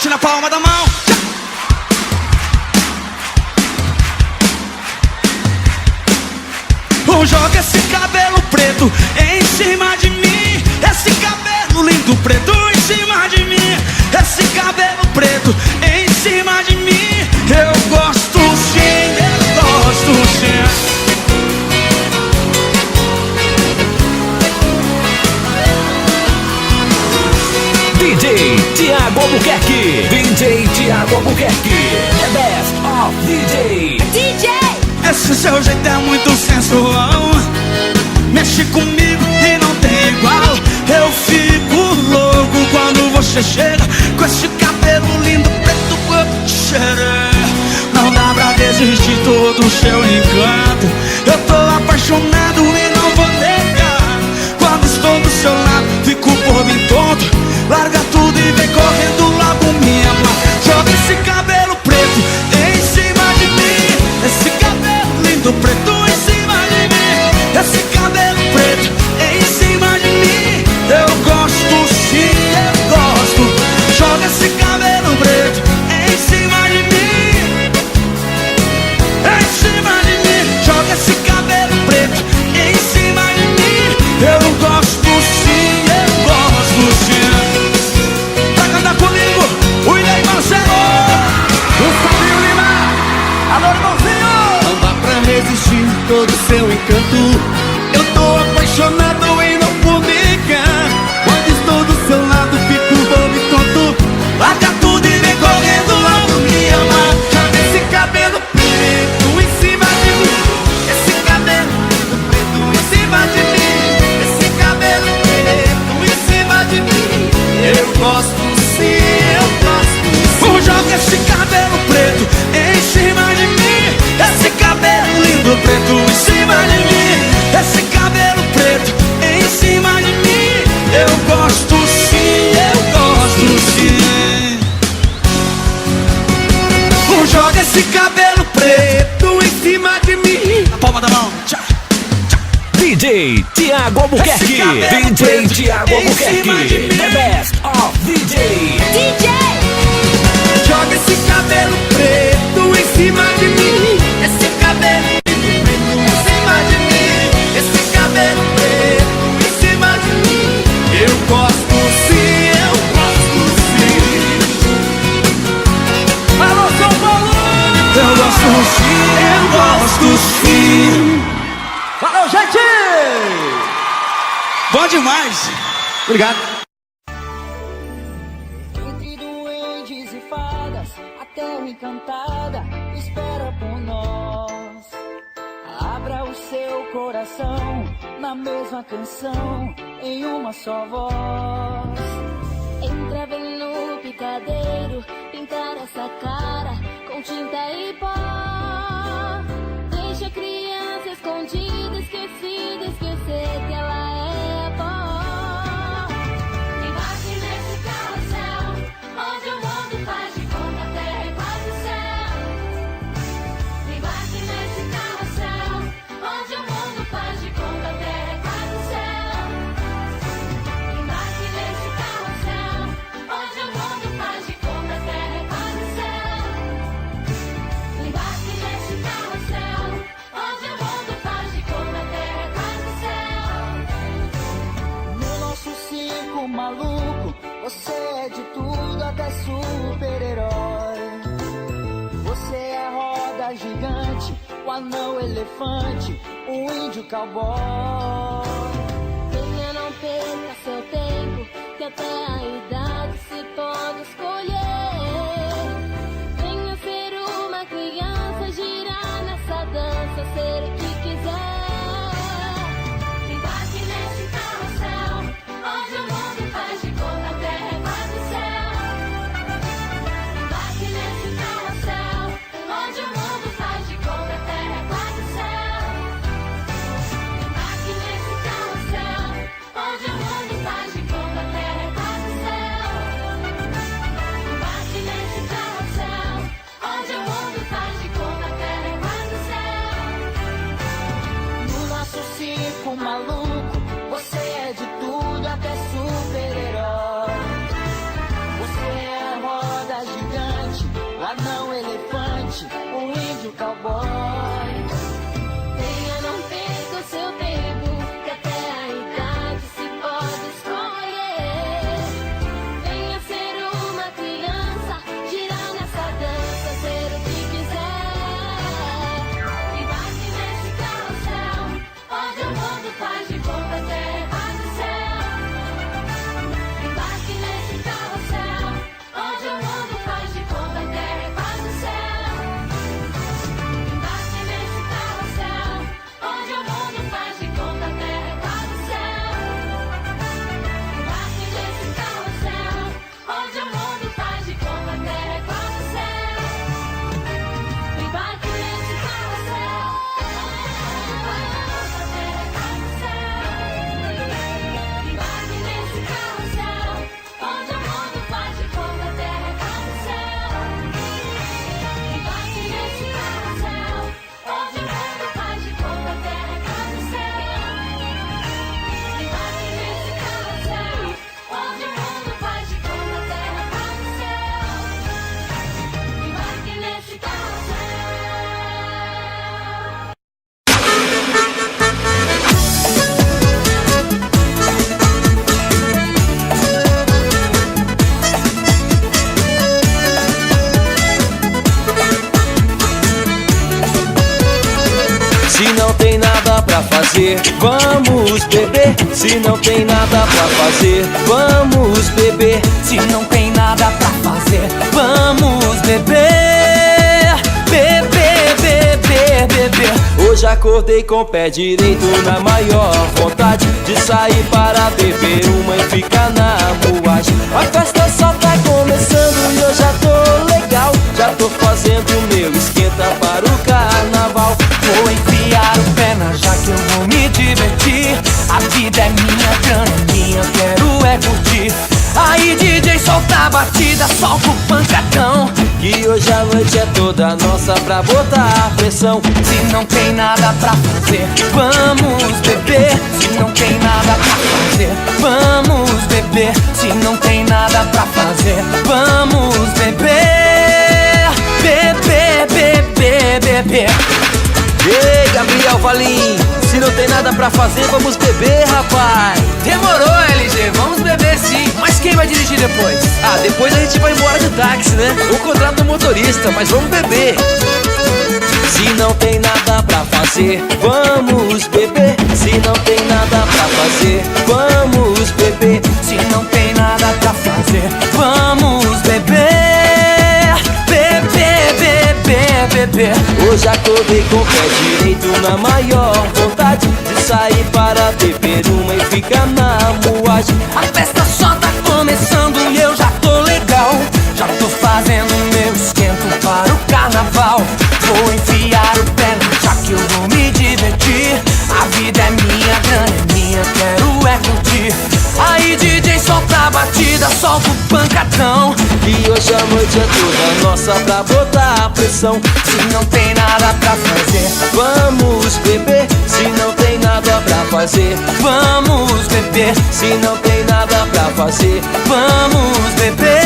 bate na palma da mão. Joga esse cabelo preto em cima de mim. Esse cabelo lindo preto em cima de mim. Esse cabelo preto em cima de mim. Eu gosto sim, eu gosto sim. DJ Thiago Albuquerque. DJ Thiago Albuquerque. The best of DJ. DJ. Esse seu jeito é muito sensual. Mexe comigo e não tem igual. Eu fico louco quando você chega com esse cabelo lindo preto, corpo de sereia. Não dá pra resistir todo o seu encanto. Eu tô apaixonado e não vou negar. Quando estou do seu lado fico por mim tonto. Larga tudo e vem correndo logo me amar. Joga esse cabelo preto em cima de mim. Esse cabelo lindo preto em cima de mim. Esse cabelo preto em cima de mim. Eu gosto sim, eu gosto. Joga esse cabelo preto em cima de mim. Em cima de mim. Joga esse cabelo preto em cima de mim. Eu gosto sim, eu gosto sim. Pra cantar comigo, o Ilê Marcelo, o Fabinho Lima. Alô, irmãozinho. Não dá pra resistir todo o seu encanto. Eu tô apaixonado e não vou negar. Quando estou do seu lado fico bobo e tonto. Larga tudo e vem correndo logo me amar. Joga esse cabelo preto em cima de mim. Esse cabelo preto em cima de mim. Esse cabelo preto em cima de mim. Eu gosto sim, eu gosto sim. Joga esse cabelo preto em cima de mim. Esse cabelo lindo preto em cima de mim. Esse cabelo preto em cima de mim. Eu gosto sim, eu gosto sim. Joga esse cabelo preto em cima de mim. na palma da mão. Tchau. DJ Thiago Albuquerque. DJ Thiago Albuquerque. The best of DJ. DJ. Joga esse cabelo preto em cima de mim. Esse cabelo preto em cima de mim. Esse cabelo preto em cima de mim. Eu gosto sim, eu gosto sim. Alô, São Paulo! Eu gosto sim, eu gosto sim. Valeu, gente! Bom demais. Obrigado. Entre duendes e fadas, a terra encantada espera por nós. Abra o seu coração na mesma canção, em uma só voz. Entra bem no picadeiro, pintar essa cara com tinta e pó. Deixa a criança escondida, esquecida, esquecer que ela é pó. Embarque nesse carrossel, onde o mundo faz de conta, a terra é quase o céu. Embarque nesse carrossel, onde o mundo faz de conta, a terra é quase o céu. Embarque nesse carrossel, onde o mundo faz de conta, a terra é quase o céu. Embarque nesse carrossel, onde o mundo faz de conta, a terra é quase o céu. No nosso circo maluco, você é de tudo até super-herói. Você é a roda gigante, o anão elefante, o índio cowboy. Venha, não perca seu tempo, que até a idade se pode escolher. Venha ser uma criança, girar nessa dança, ser o que quiser. Embarque nesse carrossel, onde o mundo faz de conta, a terra é quase o céu. Embarque nesse carrossel, onde o mundo faz de conta, a terra é quase o céu. Embarque nesse carrossel, onde o mundo faz de conta, a terra é quase o céu. anão elefante, o índio cowboy. Venha, não perca o seu tempo, que até a idade se pode escolher. Venha ser uma criança, girar nessa dança, ser o que quiser. Embarque nesse carrossel, onde o mundo faz de conta a terra do céu. Embarque nesse carrossel, onde o mundo faz de conta a terra do céu. Embarque nesse carrossel, onde o mundo faz de conta a terra do céu. Embarque nesse carrossel, onde o mundo faz de conta a terra do céu. Embarque nesse carrossel, embarque nesse carrossel, onde o mundo faz de conta a terra do céu. Embarque nesse carrossel, onde o mundo faz de conta a terra do céu. Embarque nesse carrossel, onde o mundo faz de conta a terra do céu. Embarque nesse carrossel. Se não tem nada pra fazer, vamos beber. Se não tem nada pra fazer, vamos beber. Se não tem nada pra fazer, vamos beber. Beber, beber, beber. Hoje acordei com o pé direito na maior vontade de sair para beber uma e ficar na boate. A festa só tá começando e eu já tô legal. Já tô fazendo o meu esquenta para o carnaval. Vou enfiar o pé na jaca, eu vou me divertir. A vida é minha, grana é minha, eu quero é curtir. Aí DJ, solta a batida, solta o pancadão. Que hoje a noite é toda nossa pra botar pressão. Se não tem nada pra fazer, vamos beber. Se não tem nada pra fazer, vamos beber. Se não tem nada pra fazer, vamos beber. Beber, beber, beber. Ei, Gabriel Valim, se não tem nada pra fazer, vamos beber, rapaz. Demorou, LG, vamos beber sim. Mas quem vai dirigir depois? Ah, depois a gente vai embora de táxi, né? Ou contrata um motorista, mas vamos beber. Se não tem nada pra fazer, vamos beber. Se não tem nada pra fazer, vamos beber. Se não tem nada pra fazer, vamos beber. Beber, beber, beber. Hoje acordei com o pé direito na maior vontade de sair para beber uma e ficar na boate. A festa só tá começando e eu já tô legal. Já tô fazendo meu esquento para o carnaval. Vou enfiar o pé no jaca, eu vou me divertir. A vida é minha, grana é minha, quero é curtir. Aí DJ, solta a batida, solta o pancadão. E hoje a noite é toda nossa pra botar pressão. Se não tem nada pra fazer, vamos beber. Se não tem nada pra fazer, vamos beber. Se não tem nada pra fazer, vamos beber.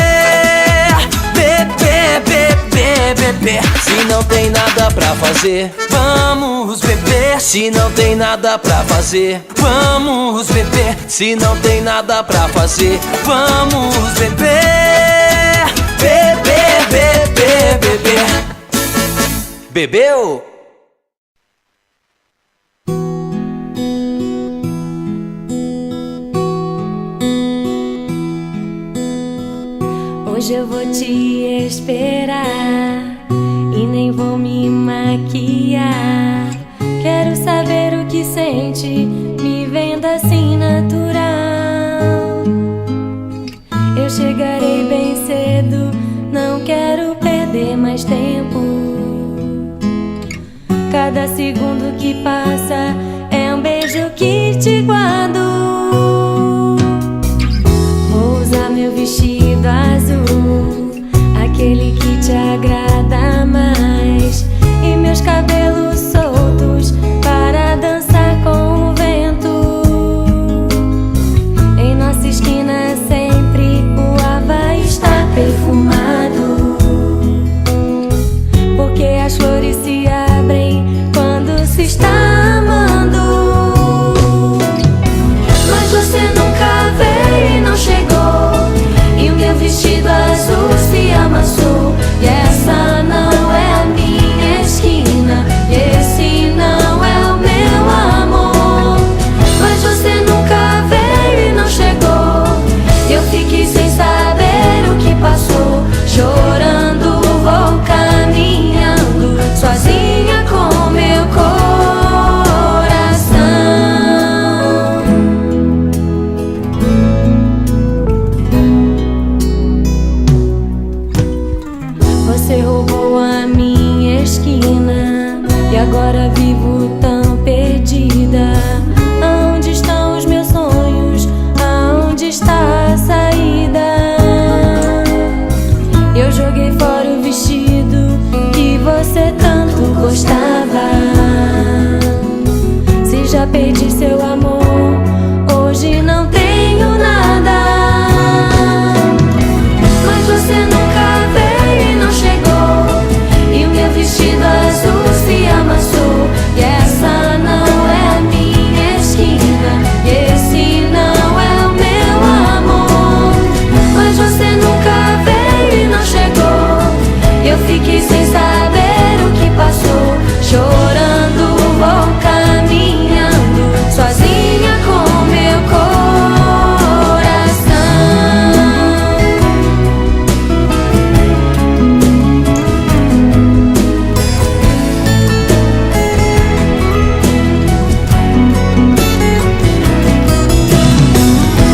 Beber, beber, beber. Se não tem nada pra fazer, vamos beber. Se não tem nada pra fazer, vamos beber. Se não tem nada pra fazer, vamos beber. Beber, beber, beber. Bebeu? Hoje eu vou te esperar e nem vou me maquiar. Quero saber o que sente, me vendo assim natural. Eu chegarei bem cedo, não quero perder mais tempo. Cada segundo que passa é um beijo que te guardo. Vou usar meu vestido azul, aquele que te agrada mais, e meus cabelos soltos para dançar com o vento. amassou. E essa não é a minha esquina, esse não é o meu amor. Mas você nunca veio e não chegou, eu fiquei sem saber o que passou. Chorando vou caminhando, sozinha com meu coração. Você roubou a minha esquina e agora vivo tão perdida. Aonde estão os meus sonhos? Aonde está a saída? Eu joguei fora o vestido que você tanto gostava. Se já perdi seu amor, hoje não tenho nada. Mas você nunca veio e não chegou, e o meu vestido azul se amassou. E essa não é a minha esquina, e esse não é o meu amor. Mas você nunca veio e não chegou, eu fiquei sem saber o que passou. Chorando vou caminhando, sozinha com meu coração.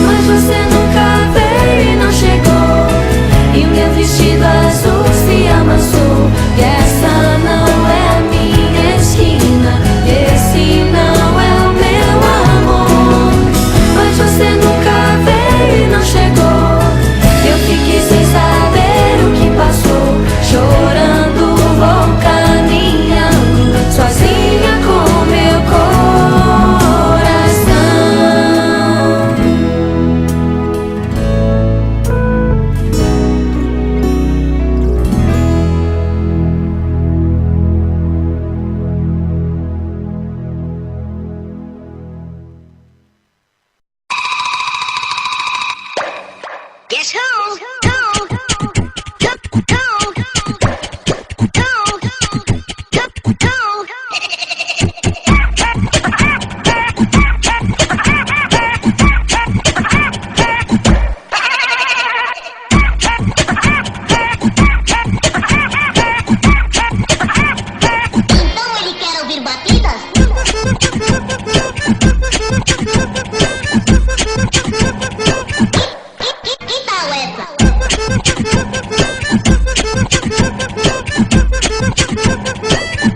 Mas você nunca veio e não chegou, e o meu vestido azul se amassou. E essa não é a minha esquina, esse não é o meu amor. Mas você nunca veio e não chegou, eu fiquei sem saber o que passou. Chorando vou caminhando, sozinha com meu coração. Guess who? Então ele quer ouvir batidas? Que tal essa?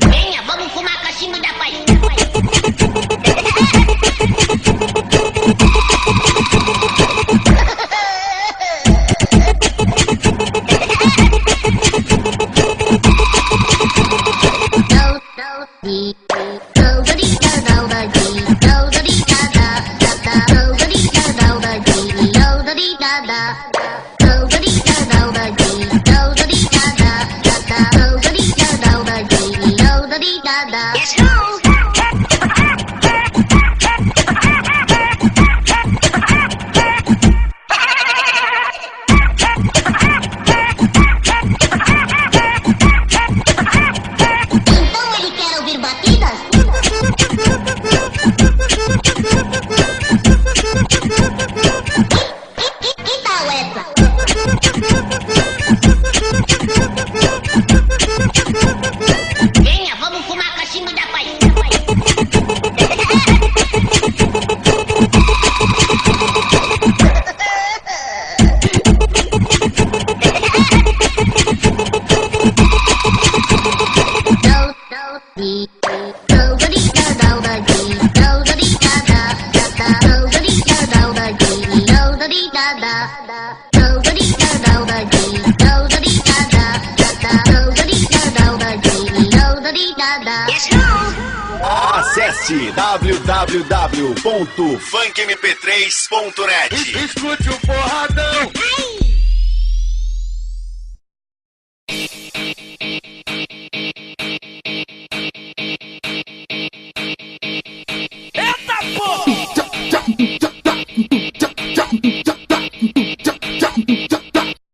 Venha, vamos fumar cachimbo da paz. Guess who? Então ele quer ouvir batidas? Que tal essa? Venha, vamos fumar cachimbo da paz. Acesse www.funkmp3.net. Escute o porradão.